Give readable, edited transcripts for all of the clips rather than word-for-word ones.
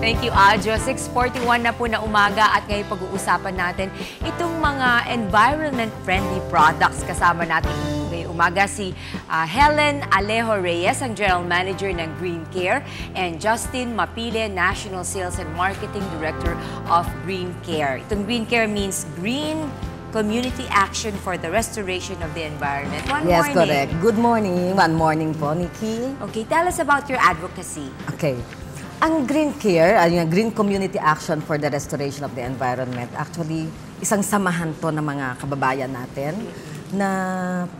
Thank you, Adjo. 6:41 na po na umaga at ngayon pag-uusapan natin itong mga environment-friendly products. Kasama natin ngayong umaga si Helen Alejo Reyes, ang General Manager ng Green Care, and Justin Mapile, National Sales and Marketing Director of Green Care. Itong Green Care means Green Community Action for the Restoration of the Environment. Yes, correct. Good morning. One morning po, Nikki. Okay, tell us about your advocacy. Okay. Ang Green Care, yung Green Community Action for the Restoration of the Environment, actually, isang samahan to ng mga kababayan natin na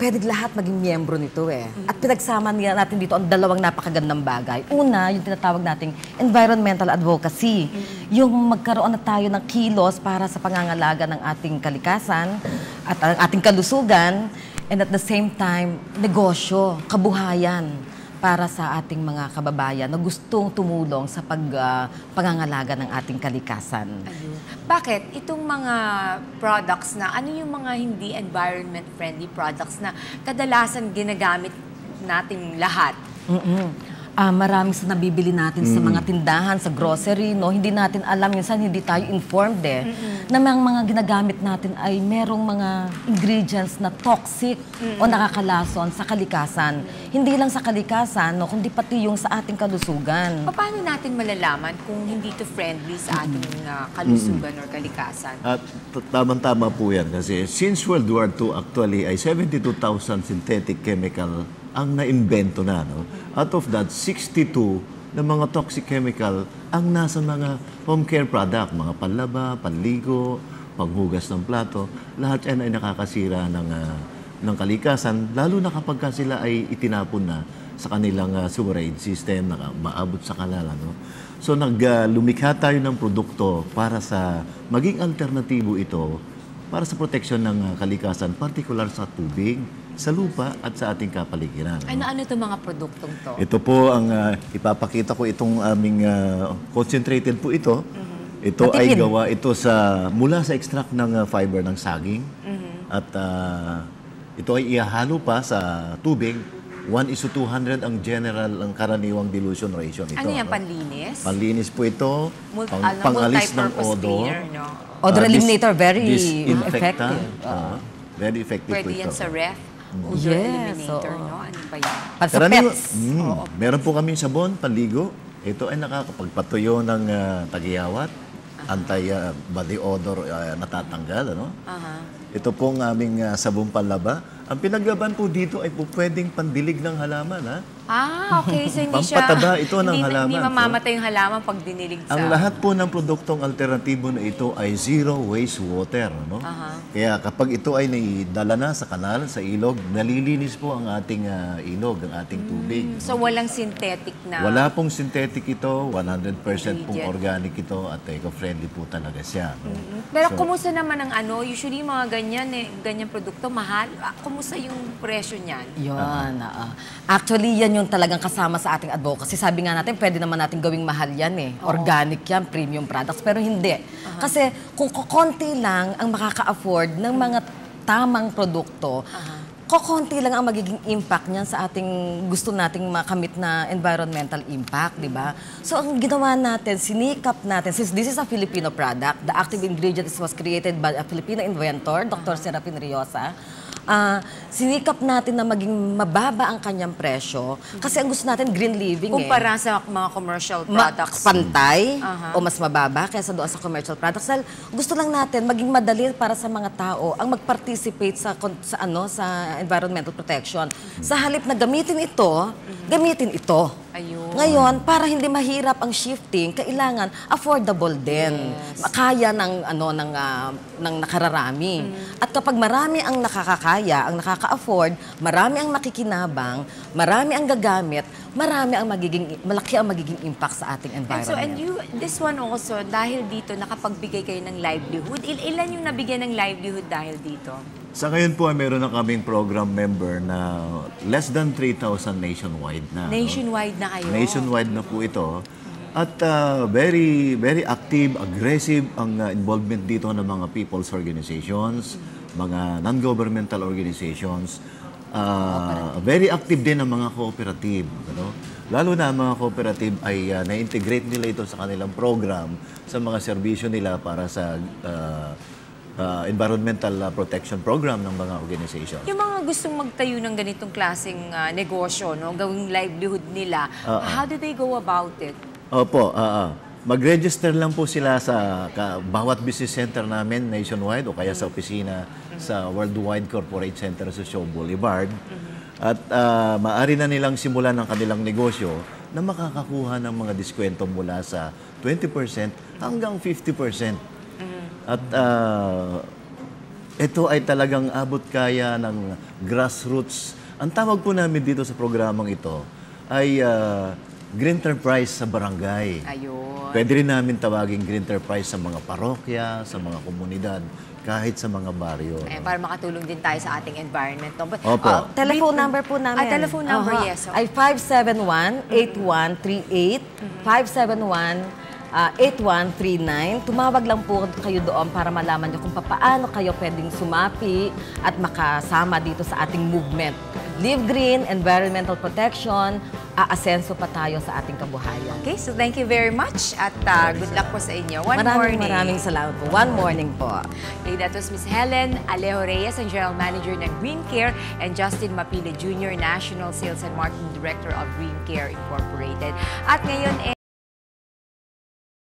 pwede lahat maging miyembro nito eh. At pinagsama natin dito ang dalawang napakagandang bagay. Una, yung tinatawag nating environmental advocacy. Yung magkaroon na tayo ng kilos para sa pangangalaga ng ating kalikasan at ang ating kalusugan, and at the same time, negosyo, kabuhayan para sa ating mga kababayan na gustong tumulong sa pangangalaga ng ating kalikasan. Ayun. Bakit itong mga products na, ano yung mga hindi environment-friendly products na kadalasan ginagamit nating lahat? Marami sa nabibili natin sa mga tindahan, sa grocery, no? Hindi natin alam, minsan hindi tayo informed na mga ginagamit natin ay merong mga ingredients na toxic o nakakalason sa kalikasan. Hindi lang sa kalikasan, no? Kundi pati yung sa ating kalusugan. Paano natin malalaman kung hindi to friendly sa ating kalusugan or kalikasan? At tamang-tama po yan kasi since World War II actually ay 72,000 synthetic chemical ang naimbento na. No? Out of that, 62 na mga toxic chemical ang nasa mga home care product, mga panlaba, panligo, panghugas ng plato. Lahat yan ay nakakasira ng kalikasan, lalo na kapag sila ay itinapon na sa kanilang sewerage system, maabot sa kanala. No? So lumikha tayo ng produkto para sa maging alternatibo ito para sa proteksyon ng kalikasan, particular sa tubig, sa lupa at sa ating kapaligiran. Ano-ano itong mga produktong to? Ito po ang ipapakita ko itong aming concentrated po ito. Ito ay gawa ito mula sa extract ng fiber ng saging. At ito ay ihahalo pa sa tubig. 1:200 ang general, ang karaniwang dilution ratio nito. Ano yan, panlinis? Panlinis po ito, pangalis ng odor. No? Odor eliminator, very disinfectant. effective. Very effective Pwede po ito. yan sa ref. Odor eliminator, no? Ano ba yan? Sa pets. Meron po kaming sabon, panligo. Ito ay nakakapagpatuyo ng tagiyawat, anti-body odor natatanggal. Ano? Ito pong aming sabong panlaba. Ang pinaglaban po dito ay po pwedeng pandilig ng halaman. Ha? Okay. So hindi siya... Pampataba ito ng halaman. Hindi mamamatay yung halaman pag dinilig sa... Ang lahat po ng produktong alternatibo na ito ay zero wastewater. No? Kaya kapag ito ay naidala na sa kanal, sa ilog, nalilinis po ang ating ilog, ang ating tubig. So walang synthetic na... Wala pong synthetic ito, 100% pong organic ito at eco-friendly po talaga siya. No? Pero kumusta naman ang usually mga ganyan produkto, mahal. Kumusta yung presyo niyan? Yun, actually, yan yung talagang kasama sa ating advocacy. Sabi nga natin, pwede naman natin gawing mahal yan eh. Organic yan, premium products. Pero hindi. Kasi kung konti lang ang makaka-afford ng mga tamang produkto, konti lang ang magiging impact niyan sa ating gusto nating makamit na environmental impact, di ba? So, ang ginawa natin, sinikap natin, since this is a Filipino product, the active ingredient was created by a Filipino inventor, Dr. Serafin Riosa, sinikap natin na maging mababa ang kanyang presyo kasi ang gusto natin green living Kumpara sa mga commercial products. Pantay o mas mababa kaysa doon sa commercial products. Dahil gusto lang natin maging madali para sa mga tao ang mag-participate sa environmental protection. Sa halip na gamitin ito, gamitin ito. Ayun. Ngayon, para hindi mahirap ang shifting, kailangan affordable din. Kaya ng nakararami. At kapag marami ang nakakakaya, ang nakaka-afford, marami ang makikinabang, marami ang gagamit, malaki ang magiging impact sa ating environment. This one also, dahil dito nakapagbigay kayo ng livelihood. Ilan yung nabigyan ng livelihood dahil dito? Sa ngayon po ay meron na kaming program member na less than 3,000 nationwide na. Nationwide na kayo? Nationwide na po ito. At very active, aggressive ang involvement dito ng mga people's organizations, mga non-governmental organizations. Very active din ang mga cooperative. Ano? lalo na ang mga cooperative ay na-integrate nila ito sa kanilang program, sa mga serbisyo nila para sa environmental protection program ng mga organization. Yung mga gustong magtayo ng ganitong klaseng negosyo, no, gawing livelihood nila, how do they go about it? Opo, mag-register lang po sila sa bawat business center namin nationwide o kaya sa opisina sa Worldwide Corporate Center sa Shaw Boulevard. At maaari na nilang simulan ang kanilang negosyo na makakakuha ng mga diskwento mula sa 20% hanggang 50%. At ito ay talagang abot kaya ng grassroots. Ang tawag po namin dito sa programang ito ay Green Enterprise sa barangay. Ayun. Pwede rin namin tawagin Green Enterprise sa mga parokya, sa mga komunidad, kahit sa mga baryo. Para makatulong din tayo sa ating environment. No? But, Opo. Telephone number po namin. Telephone number, yes. Ay 571-8138, 571-8139. Tumawag lang po kayo doon para malaman nyo kung paano kayo pwedeng sumapi at makasama dito sa ating movement. Live Green, Environmental Protection, aasenso pa tayo sa ating kabuhayan. Okay, so thank you very much at good luck po sa inyo. Maraming salamat po. One morning po. Okay, that was Ms. Helen Alejo Reyes, ang General Manager ng Green Care, and Justin Mapile Jr., National Sales and Marketing Director of Green Care Incorporated. At ngayon